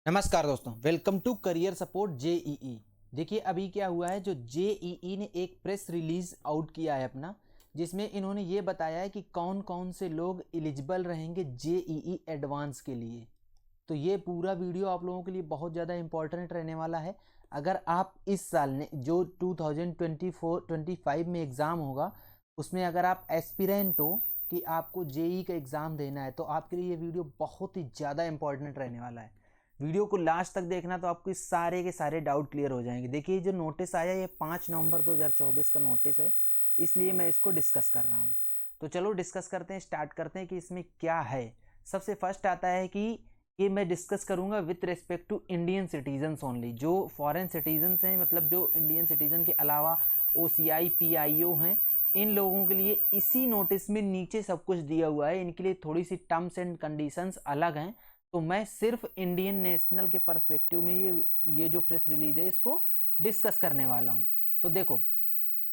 नमस्कार दोस्तों, welcome to career support JEE. देखिए अभी क्या हुआ है, जो जेईई ने एक प्रेस रिलीज आउट किया है अपना, जिसमें इन्होंने ये बताया है कि कौन कौन से लोग एलिजिबल रहेंगे जेईई एडवांस के लिए। तो ये पूरा वीडियो आप लोगों के लिए बहुत ज़्यादा इंपॉर्टेंट रहने वाला है। अगर आप इस साल ने जो 2024-25 में एग्ज़ाम होगा, उसमें अगर आप एस्पिरेंट हो कि आपको जेईई का एग्ज़ाम देना है, तो आपके लिए ये वीडियो बहुत ही ज़्यादा इंपॉर्टेंट रहने वाला है। वीडियो को लास्ट तक देखना, तो आपको सारे के सारे डाउट क्लियर हो जाएंगे। देखिए जो नोटिस आया, ये 5 नवंबर 2024 का नोटिस है, इसलिए मैं इसको डिस्कस कर रहा हूँ। तो चलो डिस्कस करते हैं, स्टार्ट करते हैं कि इसमें क्या है। सबसे फर्स्ट आता है कि ये मैं डिस्कस करूंगा with respect to Indian citizens only. जो फॉरेन सिटीजन्स हैं, मतलब जो इंडियन सिटीजन के अलावा ओसीआई पीआईओ हैं, इन लोगों के लिए इसी नोटिस में नीचे सब कुछ दिया हुआ है। इनके लिए थोड़ी सी टर्म्स एंड कंडीशंस अलग हैं, तो मैं सिर्फ इंडियन नेशनल के पर्सपेक्टिव में ये जो प्रेस रिलीज है इसको डिस्कस करने वाला हूँ। तो देखो,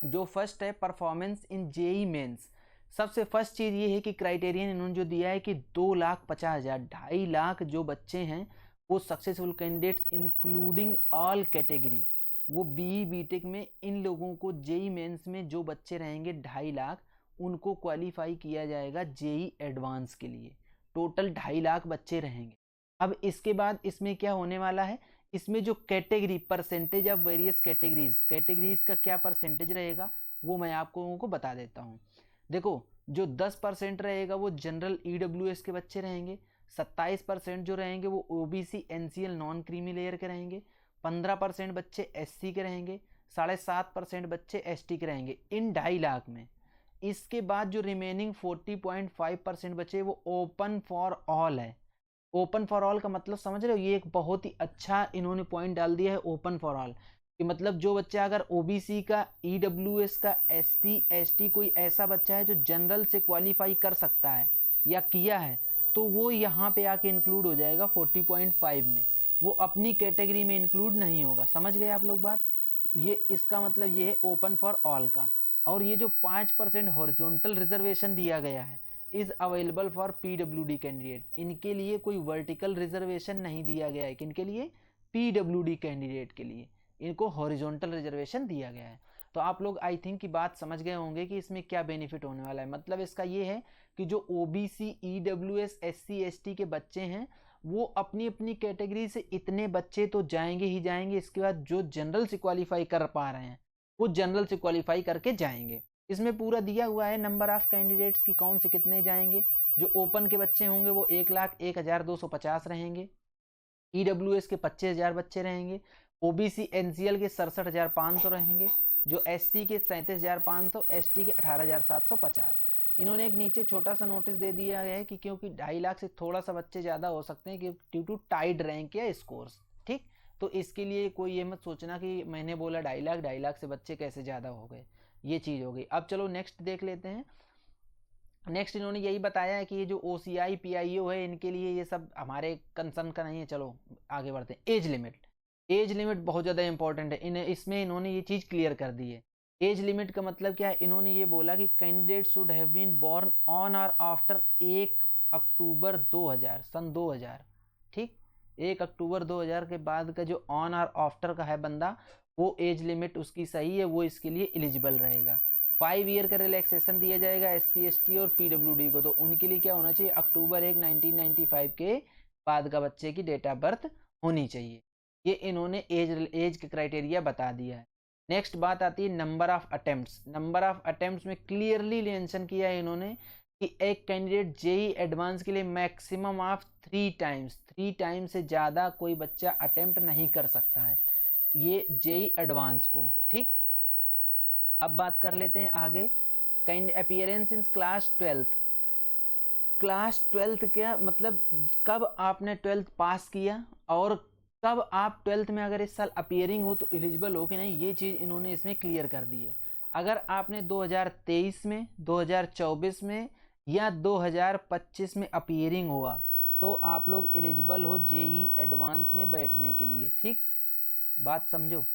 जो फर्स्ट है परफॉर्मेंस इन जेई मेंस। सबसे फर्स्ट चीज़ ये है कि क्राइटेरियन इन्होंने जो दिया है कि 2,50,000, 2.5 लाख जो बच्चे हैं वो successful candidates including all category, वो बीई बीटेक में इन लोगों को जेई मेंस में जो बच्चे रहेंगे 2.5 लाख, उनको क्वालिफाई किया जाएगा जेई एडवांस के लिए। टोटल 2.5 लाख बच्चे रहेंगे। अब इसके बाद इसमें क्या होने वाला है, इसमें जो category percentage of various categories का क्या परसेंटेज रहेगा वो मैं आपको लोगों को बता देता हूँ। देखो, जो 10% रहेगा वो जनरल ईडब्ल्यूएस के बच्चे रहेंगे। 27% जो रहेंगे वो OBC NCL non creamy layer के रहेंगे। 15% बच्चे एससी के रहेंगे। 7.5% बच्चे एसटी के रहेंगे इन 2.5 लाख में। इसके बाद जो रिमेनिंग 40.5% बचे वो ओपन फॉर ऑल है। ओपन फॉर ऑल का मतलब समझ रहे हो, ये एक बहुत ही अच्छा इन्होंने पॉइंट डाल दिया है ओपन फॉर ऑल, कि मतलब जो बच्चा अगर ओबीसी का, ईडब्ल्यूएस का, एससी एसटी कोई ऐसा बच्चा है जो जनरल से क्वालिफाई कर सकता है या किया है, तो वो यहाँ पे आके इंक्लूड हो जाएगा 40.5 में। वो अपनी कैटेगरी में इंक्लूड नहीं होगा। समझ गए आप लोग बात? ये इसका मतलब ये है ओपन फॉर ऑल का। और ये जो 5% हॉरिजॉन्टल रिजर्वेशन दिया गया है is available for PWD candidate, इनके लिए कोई वर्टिकल रिजर्वेशन नहीं दिया गया है। किनके लिए? पीडब्ल्यूडी कैंडिडेट के लिए इनको हॉरिजॉन्टल रिजर्वेशन दिया गया है। तो आप लोग आई थिंक की बात समझ गए होंगे कि इसमें क्या बेनिफिट होने वाला है। मतलब इसका ये है कि जो ओबीसी ईडब्ल्यूएस एससी एसटी के बच्चे हैं वो अपनी अपनी कैटेगरी से इतने बच्चे तो जाएंगे ही जाएंगे। इसके बाद जो जनरल से क्वालिफाई कर पा रहे हैं वो जनरल से क्वालिफाई करके जाएंगे। इसमें पूरा दिया हुआ है नंबर ऑफ कैंडिडेट्स की, कौन से कितने जाएंगे। जो ओपन के बच्चे होंगे वो 1,01,250 रहेंगे। ईडब्ल्यूएस के 25,000 बच्चे रहेंगे। ओबीसी एनसीएल के 67,500 रहेंगे। जो एससी के 37,500, एसटी के 18,750। इन्होंने एक नीचे छोटा सा नोटिस दे दिया है कि क्योंकि 2.5 लाख से थोड़ा सा बच्चे ज़्यादा हो सकते हैं ड्यू टू टाइड रैंक या स्कोर्स। ठीक, तो इसके लिए कोई ये मत सोचना कि मैंने बोला 2.5 लाख, 2.5 लाख से बच्चे कैसे ज़्यादा हो गए। ये चीज़ हो गई। अब चलो नेक्स्ट देख लेते हैं। नेक्स्ट इन्होंने यही बताया है कि ये जो ओसीआई पीआईओ है इनके लिए ये सब हमारे कंसर्न का नहीं है। चलो आगे बढ़ते हैं। एज लिमिट, एज लिमिट बहुत ज़्यादा इंपॉर्टेंट है। इसमें इन्होंने ये चीज़ क्लियर कर दी है। एज लिमिट का मतलब क्या है, इन्होंने ये बोला कि candidate should have been born on और आफ्टर 1 अक्टूबर 2000, सन 2000। ठीक, 1 अक्टूबर 2000 के बाद का जो ऑन और आफ्टर का है बंदा, वो एज लिमिट उसकी सही है, वो इसके लिए एलिजिबल रहेगा। 5 ईयर का रिलैक्सेशन दिया जाएगा एससी एसटी और पीडब्ल्यूडी को। तो उनके लिए क्या होना चाहिए, अक्टूबर 1995 के बाद का बच्चे की डेट ऑफ बर्थ होनी चाहिए। ये इन्होंने एज के क्राइटेरिया बता दिया है। नेक्स्ट बात आती है number of attempts. Number of attempts में क्लियरली मेंशन किया है इन्होंने कि एक कैंडिडेट जेई एडवांस के लिए मैक्सिमम ऑफ 3 टाइम्स, 3 टाइम्स से ज़्यादा कोई बच्चा अटेम्प्ट नहीं कर सकता है, ये जेई एडवांस को। ठीक, अब बात कर लेते हैं आगे। Kind appearance in class 12th। Class 12th क्या मतलब, कब आपने 12th पास किया और कब आप 12th में अगर इस साल अपीयरिंग हो तो एलिजिबल हो कि नहीं, ये चीज़ इन्होंने इसमें क्लियर कर दी है। अगर आपने 2023 में, 2024 में या 2025 में अपीयरिंग हुआ तो आप लोग एलिजिबल हो जेई एडवांस में बैठने के लिए। ठीक, बात समझो।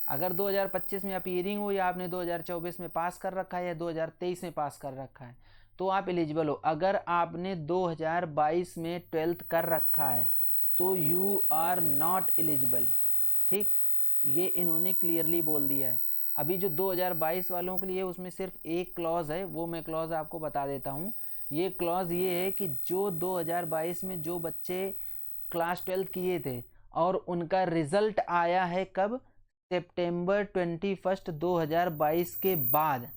अगर 2025 में अपीयरिंग हो या आपने 2024 में पास कर रखा है या 2023 में पास कर रखा है तो आप एलिजिबल हो। अगर आपने 2022 में 12th कर रखा है तो यू आर नॉट एलिजिबल। ठीक, ये इन्होंने क्लियरली बोल दिया है। अभी जो 2022 वालों के लिए उसमें सिर्फ एक क्लॉज है, वो मैं क्लॉज आपको बता देता हूँ। ये क्लॉज ये है कि जो 2022 में जो बच्चे क्लास 12 किए थे और उनका रिजल्ट आया है कब, सितंबर 21 2022 के बाद,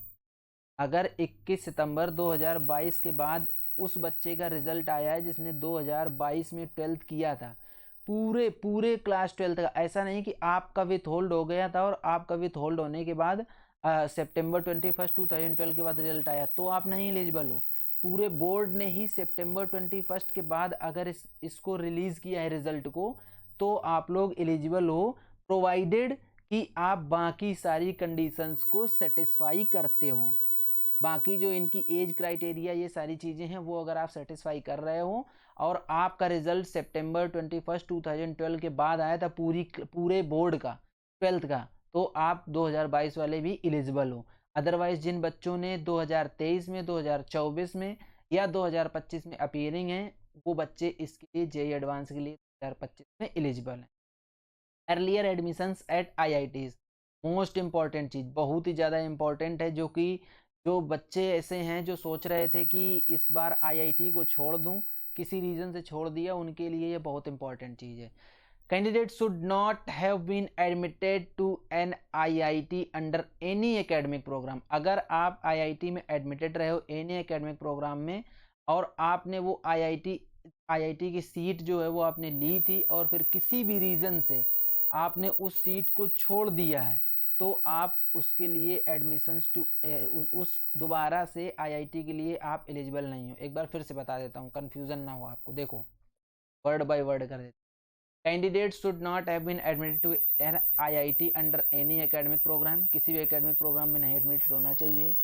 अगर 21 सितंबर 2022 के बाद उस बच्चे का रिजल्ट आया है जिसने 2022 में 12th किया था, पूरे पूरे क्लास 12th का, ऐसा नहीं कि आपका विथ होल्ड हो गया था और आपका विथ होल्ड होने के बाद सितंबर 21 2012 के बाद रिजल्ट आया तो आप नहीं एलिजिबल हो। पूरे बोर्ड ने ही सितंबर 21 के बाद अगर इसको रिलीज किया है रिजल्ट को, तो आप लोग एलिजिबल हो, प्रोवाइडेड कि आप बाकी सारी कंडीशंस को सेटिस्फाई करते हो। बाकी जो इनकी एज क्राइटेरिया ये सारी चीज़ें हैं वो अगर आप सेटिस्फाई कर रहे हो और आपका रिजल्ट सितंबर 21 2012 के बाद आया था पूरे बोर्ड का 12th का, तो आप 2022 वाले भी एलिजिबल हो। अदरवाइज जिन बच्चों ने 2023 में, 2024 में या 2025 में अपीयरिंग हैं, वो बच्चे इसके लिए जेई एडवांस के लिए 2025 में एलिजिबल हैं। Earlier admissions at IITs, most important चीज़, बहुत ही ज़्यादा इंपॉर्टेंट है, जो कि जो बच्चे ऐसे हैं जो सोच रहे थे कि इस बार आईआईटी को छोड़ दूं, किसी रीज़न से छोड़ दिया, उनके लिए ये बहुत इंपॉर्टेंट चीज़ है। Candidate should not have been admitted to an IIT under any academic program. अगर आप आईआईटी में एडमिटेड रहे हो एनी एकेडमिक प्रोग्राम में और आपने वो आईआईटी की सीट जो है वो आपने ली थी और फिर किसी भी रीज़न से आपने उस सीट को छोड़ दिया है, तो आप उसके लिए एडमिशन्स टू उस दोबारा से आईआईटी के लिए आप एलिजिबल नहीं हो। एक बार फिर से बता देता हूँ, कन्फ्यूज़न ना हो आपको। देखो, वर्ड बाय वर्ड कर देते। Candidate should not have been admitted to an IIT under any academic program, किसी भी एकेडमिक प्रोग्राम में नहीं एडमिटेड होना चाहिए।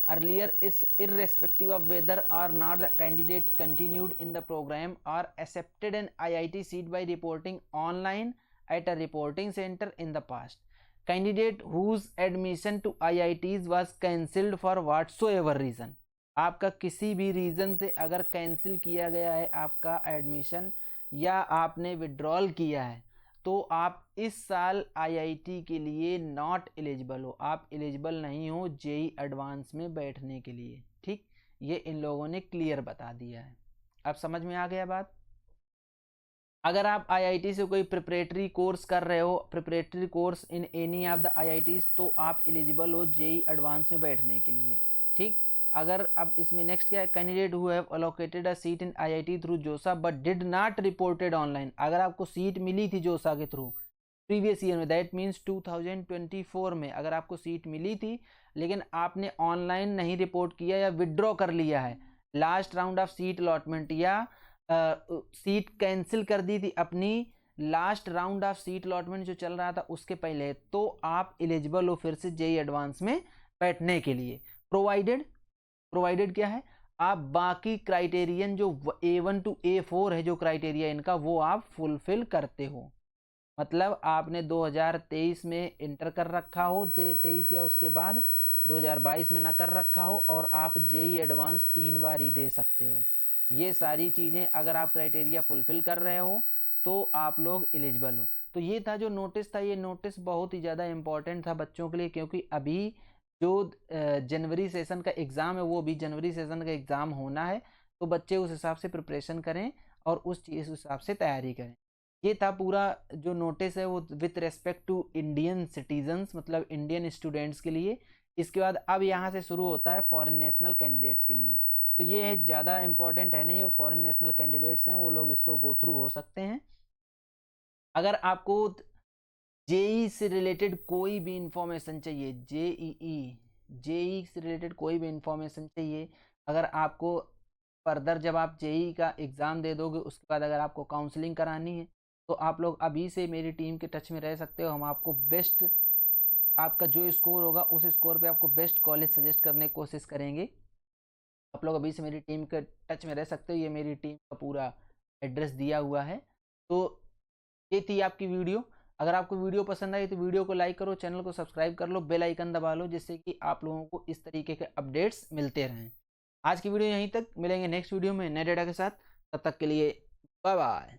Earlier is irrespective of whether or not the candidate continued in the program or accepted an IIT seat by reporting online at a reporting center in the past. Candidate whose admission to IITs was cancelled for whatsoever reason, आपका किसी भी reason से अगर cancel किया गया है आपका admission या आपने विड्रॉल किया है, तो आप इस साल आईआईटी के लिए नॉट एलिजिबल हो, आप एलिजिबल नहीं हो जेई एडवांस में बैठने के लिए। ठीक, ये इन लोगों ने क्लियर बता दिया है। अब समझ में आ गया बात। अगर आप आईआईटी से कोई प्रिपरेटरी कोर्स कर रहे हो, preparatory course in any of the IITs, तो आप एलिजिबल हो जेई एडवांस में बैठने के लिए। ठीक, अगर अब इसमें नेक्स्ट क्या है, candidate who have allocated a seat in IIT through JoSAA but did not reported online. अगर आपको सीट मिली थी जोसा के थ्रू प्रीवियस ईयर में, दैट मीन्स 2024 में अगर आपको सीट मिली थी लेकिन आपने ऑनलाइन नहीं रिपोर्ट किया या विड्रॉ कर लिया है last round of seat allotment, या सीट कैंसिल कर दी थी अपनी last round of seat allotment जो चल रहा था उसके पहले, तो आप एलिजिबल हो फिर से जेई एडवांस में बैठने के लिए। प्रोवाइडेड क्या है, आप बाकी क्राइटेरियन जो A1 to A4 है जो क्राइटेरिया इनका, वो आप फुलफिल करते हो। मतलब आपने 2023 में इंटर कर रखा हो, 23 या उसके बाद 2022 में ना कर रखा हो, और आप जेई एडवांस 3 बार ही दे सकते हो। ये सारी चीज़ें अगर आप क्राइटेरिया फुलफिल कर रहे हो तो आप लोग एलिजिबल हो। तो ये था जो नोटिस था, ये नोटिस बहुत ही ज़्यादा इंपॉर्टेंट था बच्चों के लिए, क्योंकि अभी जो जनवरी सेशन का एग्ज़ाम है वो भी जनवरी सेशन का एग्ज़ाम होना है, तो बच्चे उस हिसाब से प्रिपरेशन करें और उस हिसाब से तैयारी करें। ये था पूरा जो नोटिस है वो with respect to Indian citizens, मतलब इंडियन स्टूडेंट्स के लिए। इसके बाद अब यहाँ से शुरू होता है फॉरेन नेशनल कैंडिडेट्स के लिए। तो ये है ज़्यादा इंपॉर्टेंट है नहीं, ये फॉरेन नेशनल कैंडिडेट्स हैं वो लोग इसको गो थ्रू हो सकते हैं। अगर आपको जेई से रिलेटेड कोई भी इंफॉर्मेशन चाहिए, जेई से रिलेटेड कोई भी इंफॉर्मेशन चाहिए, अगर आपको फर्दर जब आप जेई का एग्ज़ाम दे दोगे उसके बाद अगर आपको काउंसलिंग करानी है, तो आप लोग अभी से मेरी टीम के टच में रह सकते हो। हम आपको बेस्ट, आपका जो स्कोर होगा उस स्कोर पे आपको बेस्ट कॉलेज सजेस्ट करने की कोशिश करेंगे। आप लोग अभी से मेरी टीम के टच में रह सकते हो, ये मेरी टीम का पूरा एड्रेस दिया हुआ है। तो ये थी आपकी वीडियो। अगर आपको वीडियो पसंद आई तो वीडियो को लाइक करो, चैनल को सब्सक्राइब कर लो, बेल आइकन दबा लो, जिससे कि आप लोगों को इस तरीके के अपडेट्स मिलते रहें। आज की वीडियो यहीं तक, मिलेंगे नेक्स्ट वीडियो में नए डेटा के साथ, तब तक के लिए बाय बाय।